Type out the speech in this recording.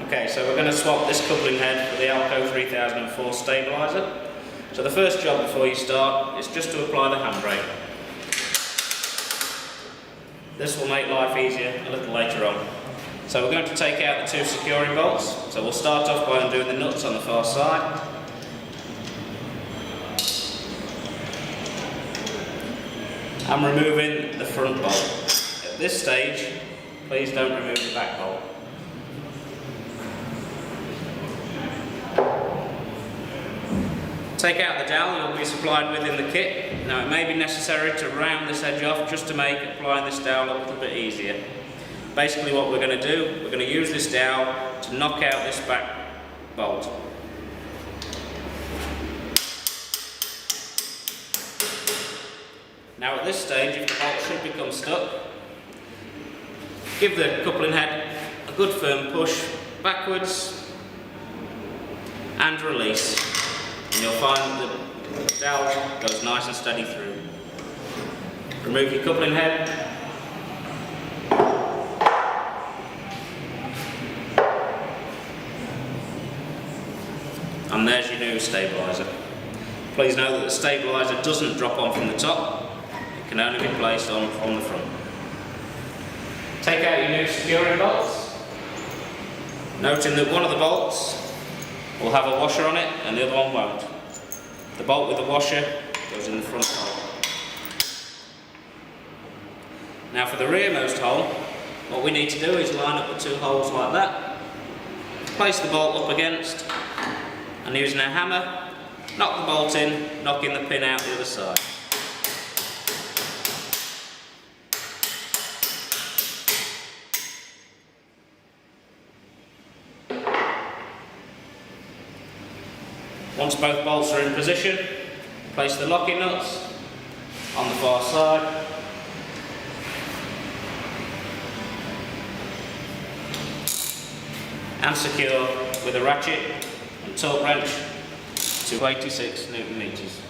Okay, so we're going to swap this coupling head for the AKS 3004 Stabiliser. So the first job before you start is just to apply the handbrake. This will make life easier a little later on. So we're going to take out the two securing bolts. So we'll start off by undoing the nuts on the far side. I'm removing the front bolt. At this stage, please don't remove the back bolt. Take out the dowel you'll be supplied with in the kit. Now it may be necessary to round this edge off just to make applying this dowel a little bit easier. Basically what we're going to do, we're going to use this dowel to knock out this back bolt. Now at this stage, if the bolt should become stuck, give the coupling head a good firm push backwards and release. And you'll find that the dowel goes nice and steady through. Remove your coupling head. And there's your new stabiliser. Please note that the stabiliser doesn't drop on from the top. It can only be placed on from the front. Take out your new securing bolts. Noting that one of the bolts will have a washer on it and the other one won't. The bolt with the washer goes in the front hole. Now for the rearmost hole, what we need to do is line up the two holes like that. Place the bolt up against, and using a hammer, knock the bolt in, knocking the pin out the other side. Once both bolts are in position, place the locking nuts on the far side. And secure with a ratchet and torque wrench to 86 Newton meters.